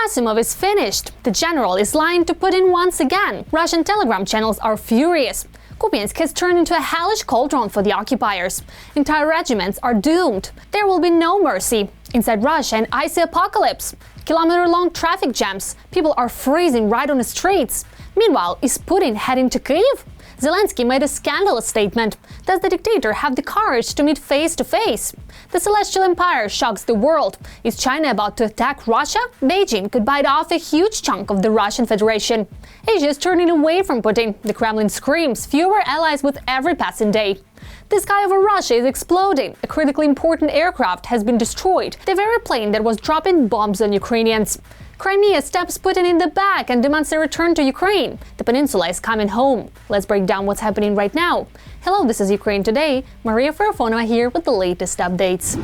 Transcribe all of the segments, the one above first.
Gerasimov is finished. The general is lying to Putin once again. Russian telegram channels are furious. Kupiansk has turned into a hellish cauldron for the occupiers. Entire regiments are doomed. There will be no mercy. Inside Russia, an icy apocalypse. Kilometer-long traffic jams. People are freezing right on the streets. Meanwhile, is Putin heading to Kyiv? Zelensky made a scandalous statement. Does the dictator have the courage to meet face-to-face? The Celestial Empire shocks the world. Is China about to attack Russia? Beijing could bite off a huge chunk of the Russian Federation. Asia is turning away from Putin. The Kremlin screams fewer allies with every passing day. The sky over Russia is exploding. A critically important aircraft has been destroyed, the very plane that was dropping bombs on Ukrainians. Crimea stabs Putin in the back and demands a return to Ukraine. The peninsula is coming home. Let's break down what's happening right now. Hello, this is Ukraine Today. Maria Farafonova here with the latest updates.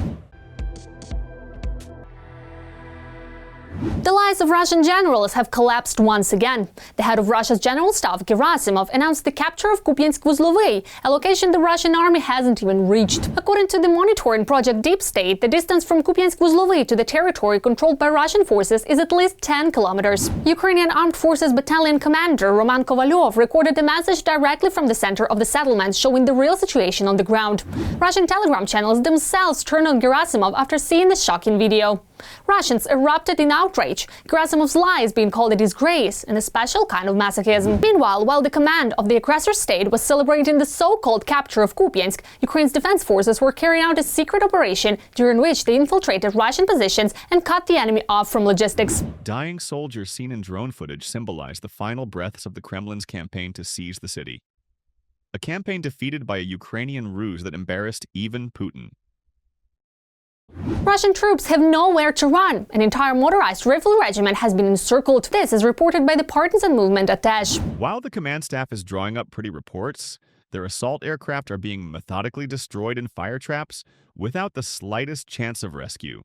The lies of Russian generals have collapsed once again. The head of Russia's general staff, Gerasimov, announced the capture of Kupiansk-Vuzlovy, a location the Russian army hasn't even reached. According to the monitoring project Deep State, the distance from Kupiansk-Vuzlovy to the territory controlled by Russian forces is at least 10 kilometers. Ukrainian Armed Forces Battalion Commander Roman Kovalyov recorded a message directly from the center of the settlement showing the real situation on the ground. Russian telegram channels themselves turned on Gerasimov after seeing the shocking video. Russians erupted in outrage. Gerasimov's lies being called a disgrace and a special kind of masochism. Meanwhile, while the command of the aggressor state was celebrating the so-called capture of Kupiansk, Ukraine's defense forces were carrying out a secret operation during which they infiltrated Russian positions and cut the enemy off from logistics. Dying soldiers seen in drone footage symbolize the final breaths of the Kremlin's campaign to seize the city. A campaign defeated by a Ukrainian ruse that embarrassed even Putin. Russian troops have nowhere to run. An entire motorized rifle regiment has been encircled. This is reported by the partisan movement Atesh. While the command staff is drawing up pretty reports, their assault aircraft are being methodically destroyed in fire traps without the slightest chance of rescue.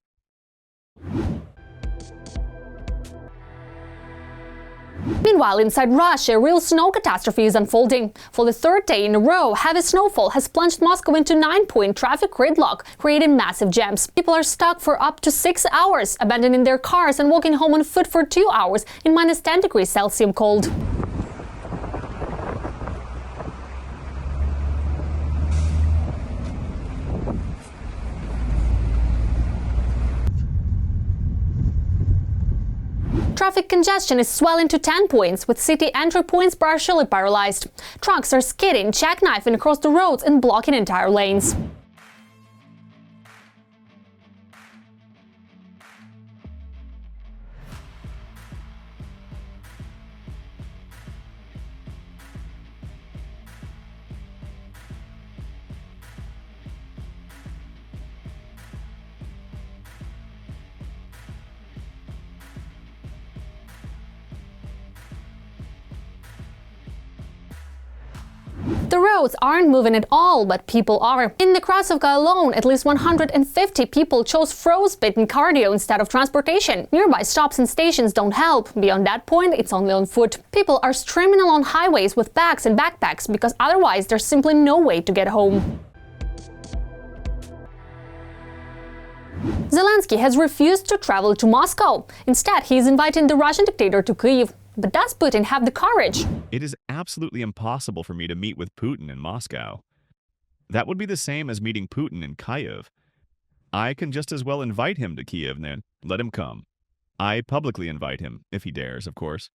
Meanwhile, inside Russia, a real snow catastrophe is unfolding. For the third day in a row, heavy snowfall has plunged Moscow into 9-point traffic gridlock, creating massive jams. People are stuck for up to 6 hours, abandoning their cars and walking home on foot for 2 hours in minus 10 degrees Celsius cold. Traffic congestion is swelling to 10 points, with city entry points partially paralyzed. Trucks are skidding, jackknifing across the roads and blocking entire lanes. The roads aren't moving at all, but people are. In the Krasovka alone, at least 150 people chose frostbitten cardio instead of transportation. Nearby stops and stations don't help. Beyond that point, it's only on foot. People are streaming along highways with bags and backpacks because otherwise there's simply no way to get home. Zelensky has refused to travel to Moscow. Instead, he is inviting the Russian dictator to Kyiv. But does Putin have the courage? It is absolutely impossible for me to meet with Putin in Moscow. That would be the same as meeting Putin in Kyiv. I can just as well invite him to Kyiv then let him come. I publicly invite him, if he dares, of course.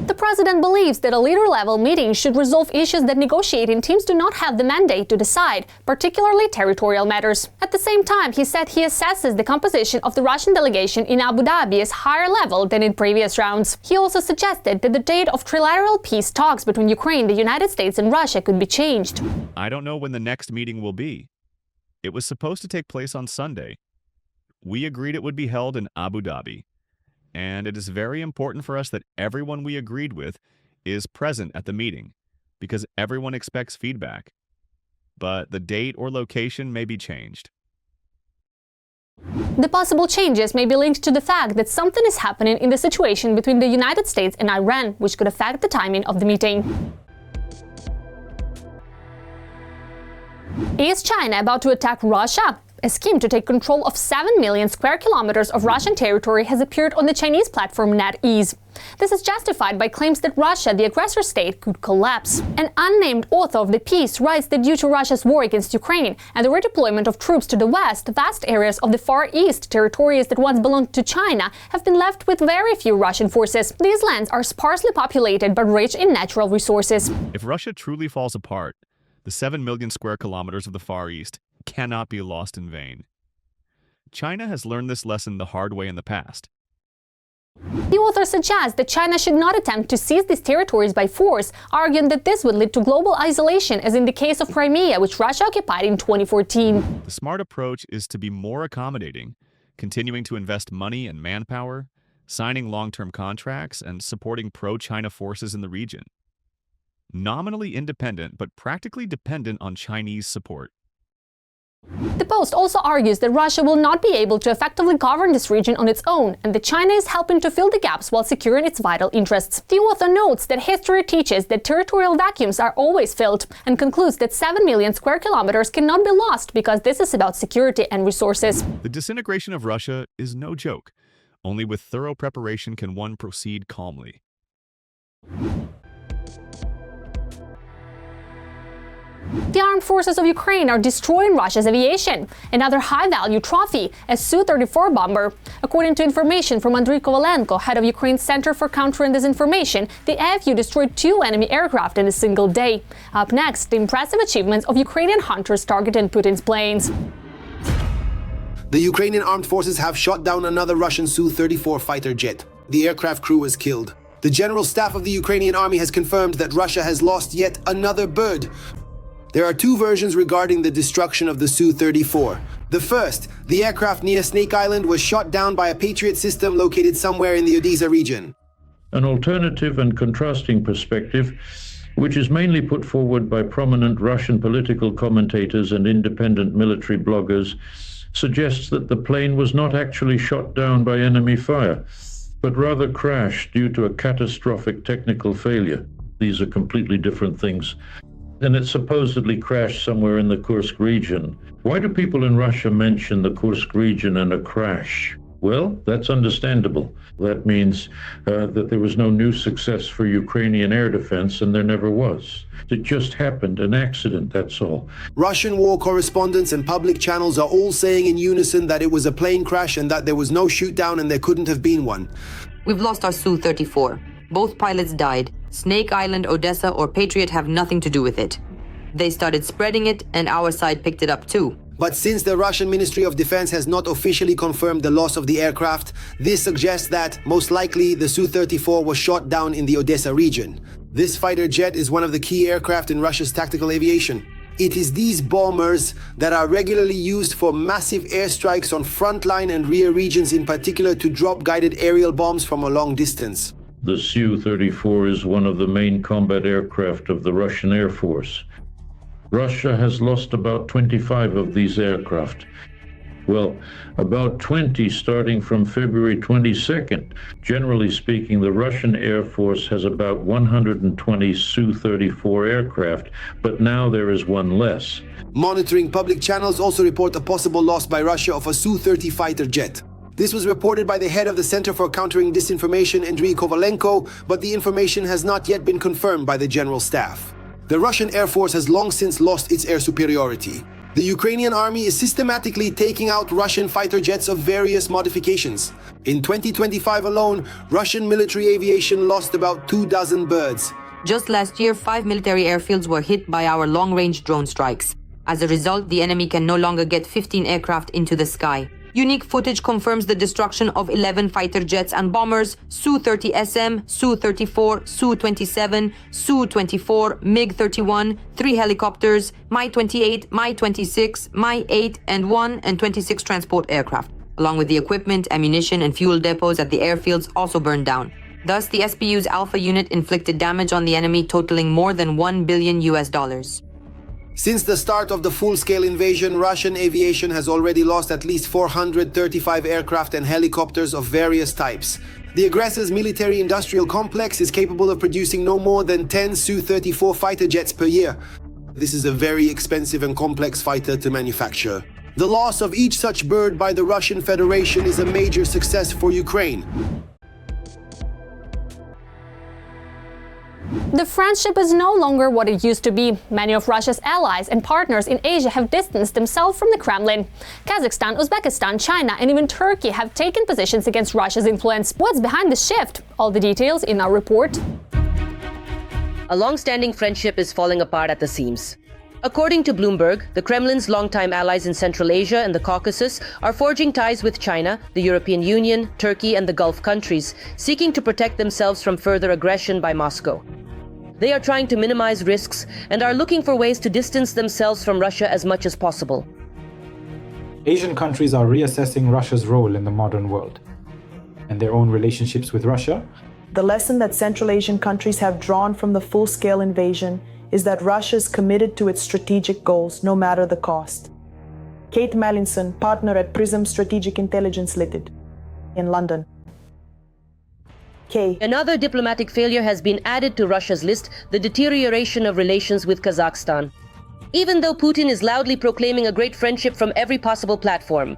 The president believes that a leader-level meeting should resolve issues that negotiating teams do not have the mandate to decide, particularly territorial matters. At the same time, he said he assesses the composition of the Russian delegation in Abu Dhabi as higher level than in previous rounds. He also suggested that the date of trilateral peace talks between Ukraine, the United States and Russia could be changed. I don't know when the next meeting will be. It was supposed to take place on Sunday. We agreed it would be held in Abu Dhabi. And it is very important for us that everyone we agreed with is present at the meeting, because everyone expects feedback. But the date or location may be changed. The possible changes may be linked to the fact that something is happening in the situation between the United States and Iran, which could affect the timing of the meeting. Is China about to attack Russia? A scheme to take control of 7 million square kilometers of Russian territory has appeared on the Chinese platform NetEase. This is justified by claims that Russia, the aggressor state, could collapse. An unnamed author of the piece writes that due to Russia's war against Ukraine and the redeployment of troops to the west, vast areas of the Far East, territories that once belonged to China, have been left with very few Russian forces. These lands are sparsely populated but rich in natural resources. If Russia truly falls apart, the 7 million square kilometers of the Far East cannot be lost in vain. China has learned this lesson the hard way in the past. The author suggests that China should not attempt to seize these territories by force, arguing that this would lead to global isolation, as in the case of Crimea, which Russia occupied in 2014. The smart approach is to be more accommodating, continuing to invest money and manpower, signing long-term contracts, and supporting pro-China forces in the region. Nominally independent, but practically dependent on Chinese support. The Post also argues that Russia will not be able to effectively govern this region on its own, and that China is helping to fill the gaps while securing its vital interests. The author notes that history teaches that territorial vacuums are always filled, and concludes that 7 million square kilometers cannot be lost because this is about security and resources. The disintegration of Russia is no joke. Only with thorough preparation can one proceed calmly. The armed forces of Ukraine are destroying Russia's aviation, another high-value trophy, a Su-34 bomber. According to information from Andriy Kovalenko, head of Ukraine's Center for Counter and Disinformation, the AFU destroyed 2 enemy aircraft in a single day. Up next, the impressive achievements of Ukrainian hunters targeting Putin's planes. The Ukrainian armed forces have shot down another Russian Su-34 fighter jet. The aircraft crew was killed. The General Staff of the Ukrainian Army has confirmed that Russia has lost yet another bird. There are 2 versions regarding the destruction of the Su-34. The first, the aircraft near Snake Island was shot down by a Patriot system located somewhere in the Odessa region. An alternative and contrasting perspective, which is mainly put forward by prominent Russian political commentators and independent military bloggers, suggests that the plane was not actually shot down by enemy fire, but rather crashed due to a catastrophic technical failure. These are completely different things. And it supposedly crashed somewhere in the Kursk region. Why do people in Russia mention the Kursk region and a crash? Well, that's understandable. That means that there was no new success for Ukrainian air defense, and there never was. It just happened, an accident, that's all. Russian war correspondents and public channels are all saying in unison that it was a plane crash and that there was no shoot-down and there couldn't have been one. We've lost our Su-34. Both pilots died. Snake Island, Odessa, or Patriot have nothing to do with it. They started spreading it, and our side picked it up too. But since the Russian Ministry of Defense has not officially confirmed the loss of the aircraft, this suggests that, most likely, the Su-34 was shot down in the Odessa region. This fighter jet is one of the key aircraft in Russia's tactical aviation. It is these bombers that are regularly used for massive airstrikes on frontline and rear regions, in particular to drop guided aerial bombs from a long distance. The Su-34 is one of the main combat aircraft of the Russian Air Force. Russia has lost about 25 of these aircraft. Well, about 20 starting from February 22nd. Generally speaking, the Russian Air Force has about 120 Su-34 aircraft, but now there is one less. Monitoring public channels also report a possible loss by Russia of a Su-30 fighter jet. This was reported by the head of the Center for Countering Disinformation, Andriy Kovalenko, but the information has not yet been confirmed by the General Staff. The Russian Air Force has long since lost its air superiority. The Ukrainian army is systematically taking out Russian fighter jets of various modifications. In 2025 alone, Russian military aviation lost about 24 birds. Just last year, 5 military airfields were hit by our long-range drone strikes. As a result, the enemy can no longer get 15 aircraft into the sky. Unique footage confirms the destruction of 11 fighter jets and bombers, Su-30SM, Su-34, Su-27, Su-24, MiG-31, 3 helicopters, Mi-28, Mi-26, Mi-8, and 1 and 26 transport aircraft, along with the equipment, ammunition, and fuel depots at the airfields also burned down. Thus, the SBU's Alpha unit inflicted damage on the enemy totaling more than $1 billion. Since the start of the full-scale invasion, Russian aviation has already lost at least 435 aircraft and helicopters of various types. The aggressor's military-industrial complex is capable of producing no more than 10 Su-34 fighter jets per year. This is a very expensive and complex fighter to manufacture. The loss of each such bird by the Russian Federation is a major success for Ukraine. The friendship is no longer what it used to be. Many of Russia's allies and partners in Asia have distanced themselves from the Kremlin. Kazakhstan, Uzbekistan, China, and even Turkey have taken positions against Russia's influence. What's behind the shift? All the details in our report. A long-standing friendship is falling apart at the seams. According to Bloomberg, the Kremlin's longtime allies in Central Asia and the Caucasus are forging ties with China, the European Union, Turkey, and the Gulf countries, seeking to protect themselves from further aggression by Moscow. They are trying to minimize risks and are looking for ways to distance themselves from Russia as much as possible. Asian countries are reassessing Russia's role in the modern world and their own relationships with Russia. The lesson that Central Asian countries have drawn from the full-scale invasion is that Russia is committed to its strategic goals, no matter the cost. Kate Mallinson, partner at Prism Strategic Intelligence Limited, in London. Kay. Another diplomatic failure has been added to Russia's list, the deterioration of relations with Kazakhstan. Even though Putin is loudly proclaiming a great friendship from every possible platform.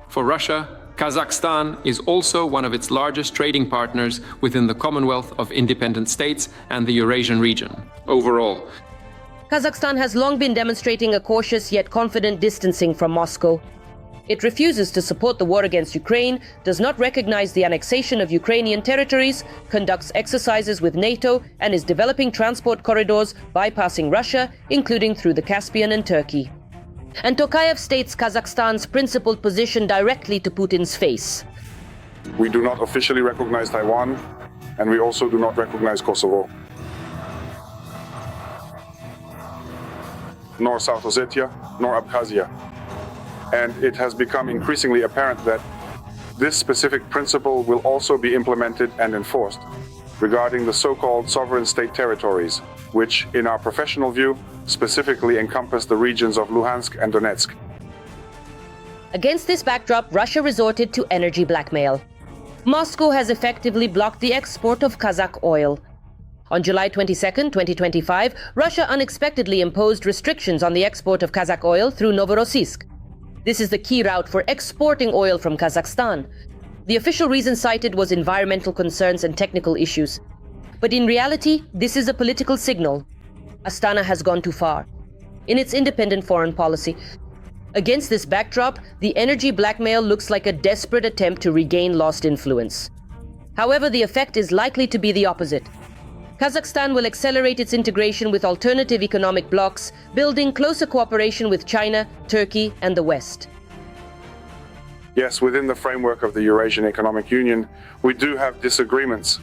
For Russia, Kazakhstan is also one of its largest trading partners within the Commonwealth of Independent States and the Eurasian region. Overall, Kazakhstan has long been demonstrating a cautious yet confident distancing from Moscow. It refuses to support the war against Ukraine, does not recognize the annexation of Ukrainian territories, conducts exercises with NATO, and is developing transport corridors bypassing Russia, including through the Caspian and Turkey. And Tokayev states Kazakhstan's principled position directly to Putin's face. We do not officially recognize Taiwan, and we also do not recognize Kosovo, nor South Ossetia, nor Abkhazia. And it has become increasingly apparent that this specific principle will also be implemented and enforced regarding the so-called sovereign state territories, which, in our professional view, specifically encompass the regions of Luhansk and Donetsk. Against this backdrop, Russia resorted to energy blackmail. Moscow has effectively blocked the export of Kazakh oil. On July 22, 2025, Russia unexpectedly imposed restrictions on the export of Kazakh oil through Novorossiysk. This is the key route for exporting oil from Kazakhstan. The official reason cited was environmental concerns and technical issues. But in reality, this is a political signal. Astana has gone too far in its independent foreign policy. Against this backdrop, the energy blackmail looks like a desperate attempt to regain lost influence. However, the effect is likely to be the opposite. Kazakhstan will accelerate its integration with alternative economic blocs, building closer cooperation with China, Turkey, and the West. Yes, within the framework of the Eurasian Economic Union, we do have disagreements,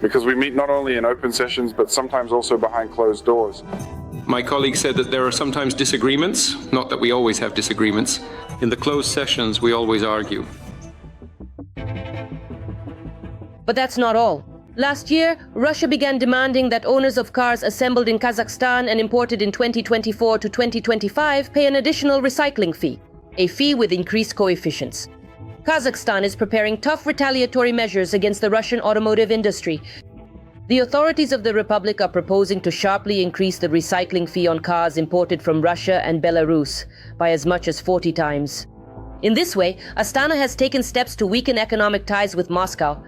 because we meet not only in open sessions, but sometimes also behind closed doors. my colleague said that there are sometimes disagreements, not that we always have disagreements. In the closed sessions, we always argue. But that's not all. Last year, Russia began demanding that owners of cars assembled in Kazakhstan and imported in 2024 to 2025 pay an additional recycling fee, a fee with increased coefficients. Kazakhstan is preparing tough retaliatory measures against the Russian automotive industry. The authorities of the republic are proposing to sharply increase the recycling fee on cars imported from Russia and Belarus by as much as 40 times. In this way, Astana has taken steps to weaken economic ties with Moscow.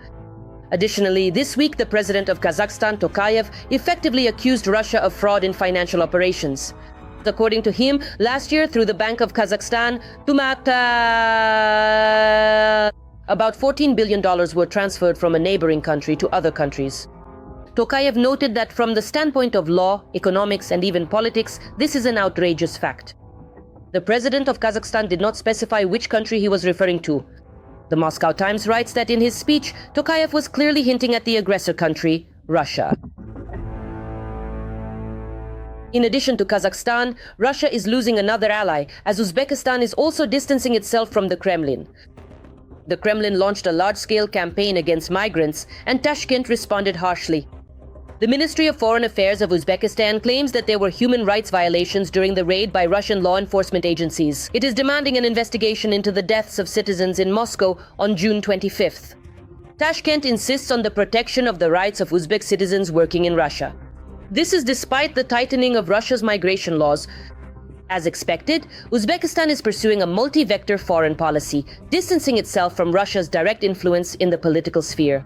Additionally, this week the president of Kazakhstan, Tokayev, effectively accused Russia of fraud in financial operations. According to him, last year through the Bank of Kazakhstan, about $14 billion were transferred from a neighboring country to other countries. Tokayev noted that from the standpoint of law, economics, and even politics, this is an outrageous fact. The president of Kazakhstan did not specify which country he was referring to. The Moscow Times writes that in his speech, Tokayev was clearly hinting at the aggressor country, Russia. In addition to Kazakhstan, Russia is losing another ally, as Uzbekistan is also distancing itself from the Kremlin. The Kremlin launched a large-scale campaign against migrants, and Tashkent responded harshly. The Ministry of Foreign Affairs of Uzbekistan claims that there were human rights violations during the raid by Russian law enforcement agencies. It is demanding an investigation into the deaths of citizens in Moscow on June 25th. Tashkent insists on the protection of the rights of Uzbek citizens working in Russia. This is despite the tightening of Russia's migration laws. As expected, Uzbekistan is pursuing a multi-vector foreign policy, distancing itself from Russia's direct influence in the political sphere.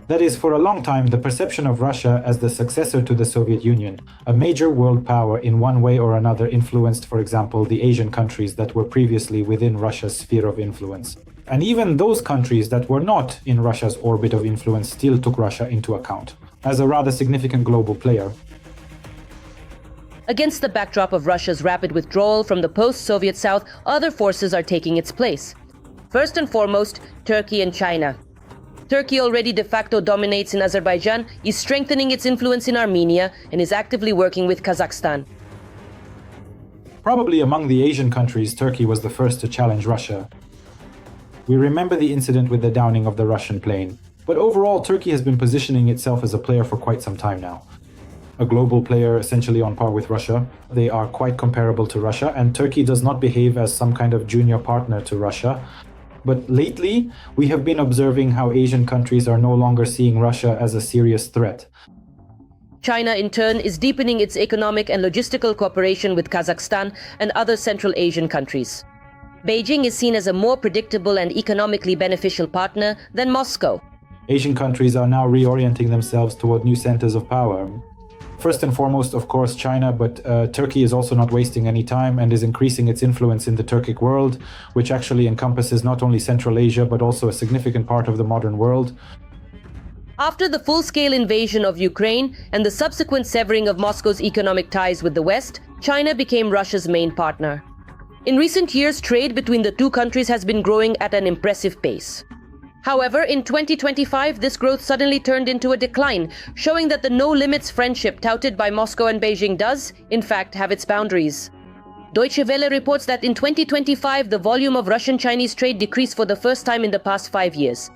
That is, for a long time, the perception of Russia as the successor to the Soviet Union, a major world power in one way or another influenced, for example, the Asian countries that were previously within Russia's sphere of influence. And even those countries that were not in Russia's orbit of influence still took Russia into account, as a rather significant global player. Against the backdrop of Russia's rapid withdrawal from the post-Soviet South, other forces are taking its place. First and foremost, Turkey and China. Turkey already de facto dominates in Azerbaijan, is strengthening its influence in Armenia, and is actively working with Kazakhstan. Probably among the Asian countries, Turkey was the first to challenge Russia. We remember the incident with the downing of the Russian plane. But overall, Turkey has been positioning itself as a player for quite some time now. A global player essentially on par with Russia. They are quite comparable to Russia, and Turkey does not behave as some kind of junior partner to Russia. But lately, we have been observing how Asian countries are no longer seeing Russia as a serious threat. China, in turn, is deepening its economic and logistical cooperation with Kazakhstan and other Central Asian countries. Beijing is seen as a more predictable and economically beneficial partner than Moscow. Asian countries are now reorienting themselves toward new centers of power. First and foremost, of course, China, but Turkey is also not wasting any time and is increasing its influence in the Turkic world, which actually encompasses not only Central Asia, but also a significant part of the modern world. After the full-scale invasion of Ukraine and the subsequent severing of Moscow's economic ties with the West, China became Russia's main partner. In recent years, trade between the two countries has been growing at an impressive pace. However, in 2025, this growth suddenly turned into a decline, showing that the no-limits friendship touted by Moscow and Beijing does, in fact, have its boundaries. Deutsche Welle reports that in 2025, the volume of Russian-Chinese trade decreased for the first time in the past 5 years,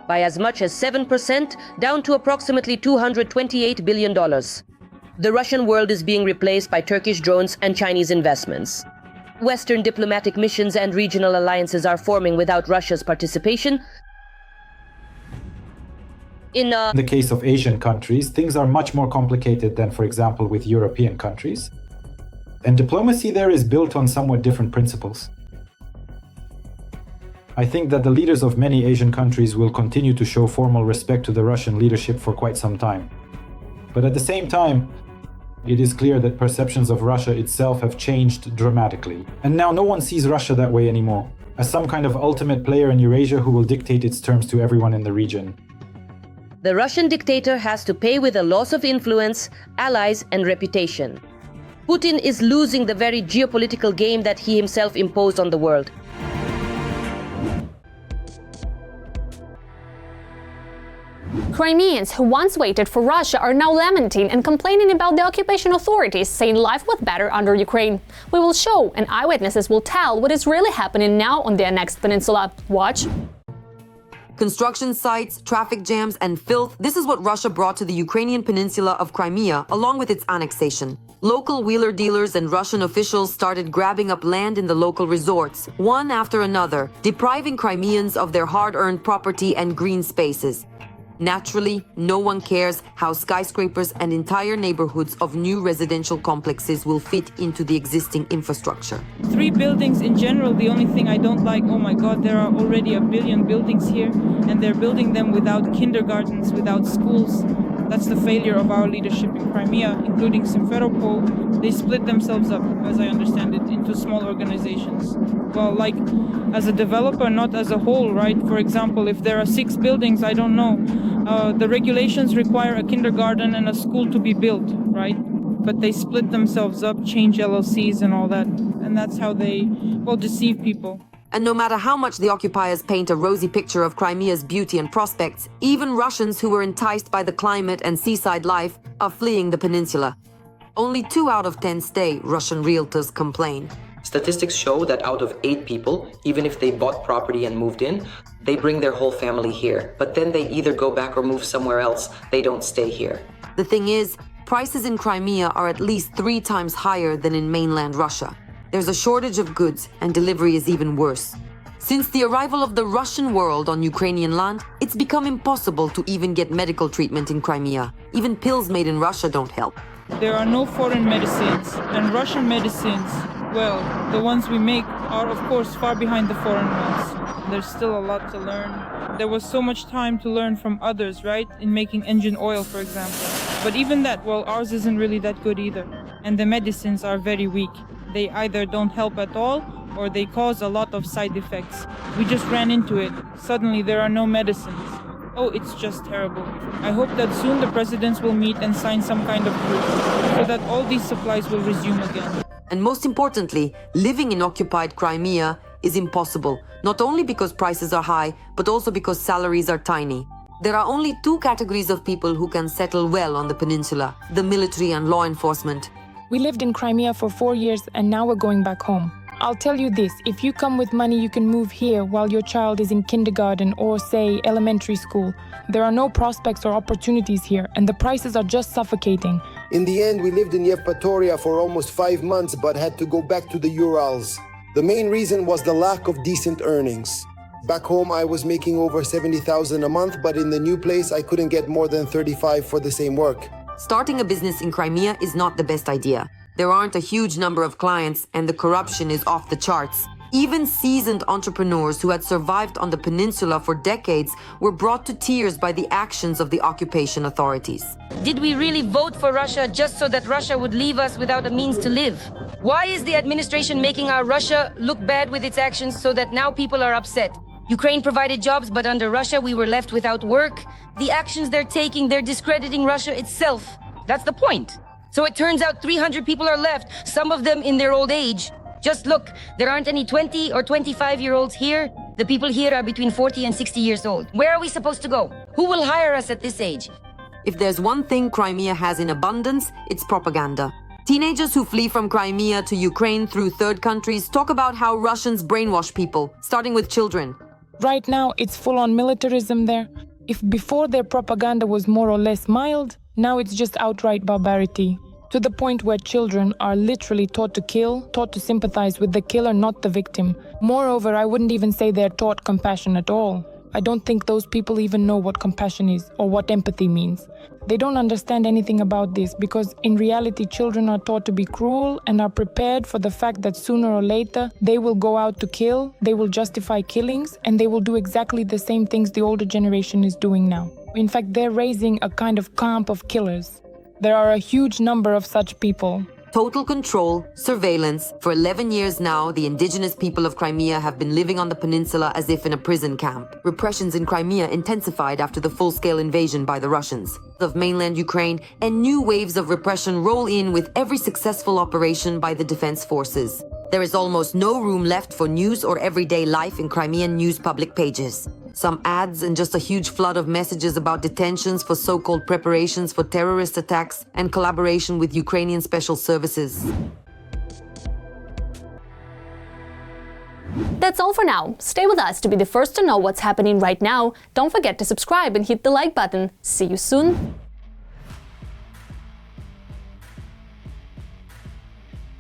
by as much as 7%, down to approximately $228 billion. The Russian world is being replaced by Turkish drones and Chinese investments. Western diplomatic missions and regional alliances are forming without Russia's participation. In the case of Asian countries, things are much more complicated than, for example, with European countries. And diplomacy there is built on somewhat different principles. I think that the leaders of many Asian countries will continue to show formal respect to the Russian leadership for quite some time. But at the same time, it is clear that perceptions of Russia itself have changed dramatically. And now no one sees Russia that way anymore, as some kind of ultimate player in Eurasia who will dictate its terms to everyone in the region. The Russian dictator has to pay with a loss of influence, allies, and reputation. Putin is losing the very geopolitical game that he himself imposed on the world. Crimeans who once waited for Russia are now lamenting and complaining about the occupation authorities, saying life was better under Ukraine. We will show, and eyewitnesses will tell what is really happening now on the annexed peninsula. Watch. Construction sites, traffic jams, and filth. This is what Russia brought to the Ukrainian peninsula of Crimea, along with its annexation. Local wheeler dealers and Russian officials started grabbing up land in the local resorts, one after another, depriving Crimeans of their hard-earned property and green spaces. Naturally, no one cares how skyscrapers and entire neighborhoods of new residential complexes will fit into the existing infrastructure. 3 buildings in general, the only thing I don't like, oh my god, there are already 1 billion buildings here, and they're building them without kindergartens, without schools. That's the failure of our leadership in Crimea, including Simferopol. They split themselves up, as I understand it, into small organizations. Well, like, as a developer, not as a whole, right? For example, if there are 6 buildings, I don't know, the regulations require a kindergarten and a school to be built, right? But they split themselves up, change LLCs and all that. And that's how they, well, deceive people. And no matter how much the occupiers paint a rosy picture of Crimea's beauty and prospects, even Russians who were enticed by the climate and seaside life are fleeing the peninsula. Only 2 out of 10 stay, Russian realtors complain. Statistics show that out of 8 people, even if they bought property and moved in, they bring their whole family here. But then they either go back or move somewhere else. They don't stay here. The thing is, prices in Crimea are at least 3 times higher than in mainland Russia. There's a shortage of goods, and delivery is even worse. Since the arrival of the Russian world on Ukrainian land, it's become impossible to even get medical treatment in Crimea. Even pills made in Russia don't help. there are no foreign medicines, and Russian medicines, well, the ones we make are of course far behind the foreign ones. There's still a lot to learn. There was so much time to learn from others, right? In making engine oil, for example. But even that, well, ours isn't really that good either. And the medicines are very weak. They either don't help at all, or they cause a lot of side effects. We just ran into it. Suddenly there are no medicines. Oh, it's just terrible. I hope that soon the presidents will meet and sign some kind of truce, so that all these supplies will resume again. And most importantly, living in occupied Crimea is impossible, not only because prices are high, but also because salaries are tiny. There are only two categories of people who can settle well on the peninsula: the military and law enforcement. We lived in Crimea for 4 years and now we're going back home. I'll tell you this, if you come with money, you can move here while your child is in kindergarten or, say, elementary school. There are no prospects or opportunities here, and the prices are just suffocating. In the end, we lived in Yevpatoria for almost 5 months, but had to go back to the Urals. The main reason was the lack of decent earnings. Back home, I was making over 70,000 a month, but in the new place, I couldn't get more than 35 for the same work. Starting a business in Crimea is not the best idea. There aren't a huge number of clients, and the corruption is off the charts. Even seasoned entrepreneurs who had survived on the peninsula for decades were brought to tears by the actions of the occupation authorities. Did we really vote for Russia just so that Russia would leave us without a means to live? Why is the administration making our Russia look bad with its actions so that now people are upset? Ukraine provided jobs, but under Russia we were left without work. The actions they're taking, they're discrediting Russia itself. That's the point. So it turns out 300 people are left, some of them in their old age. Just look, there aren't any 20 or 25-year-olds here. The people here are between 40 and 60 years old. Where are we supposed to go? Who will hire us at this age? If there's one thing Crimea has in abundance, it's propaganda. Teenagers who flee from Crimea to Ukraine through third countries talk about how Russians brainwash people, starting with children. Right now, it's full-on militarism there. If before their propaganda was more or less mild, now it's just outright barbarity. To the point where children are literally taught to kill, taught to sympathize with the killer, not the victim. Moreover, I wouldn't even say they're taught compassion at all. I don't think those people even know what compassion is or what empathy means. They don't understand anything about this because in reality children are taught to be cruel and are prepared for the fact that sooner or later they will go out to kill, they will justify killings, and they will do exactly the same things the older generation is doing now. In fact, they're raising a kind of camp of killers. There are a huge number of such people. Total control, surveillance. For 11 years now, the indigenous people of Crimea have been living on the peninsula as if in a prison camp. Repressions in Crimea intensified after the full-scale invasion by the Russians of mainland Ukraine, and new waves of repression roll in with every successful operation by the defense forces. There is almost no room left for news or everyday life in Crimean news public pages. Some ads and just a huge flood of messages about detentions for so-called preparations for terrorist attacks and collaboration with Ukrainian special services. That's all for now. Stay with us to be the first to know what's happening right now. Don't forget to subscribe and hit the like button. See you soon.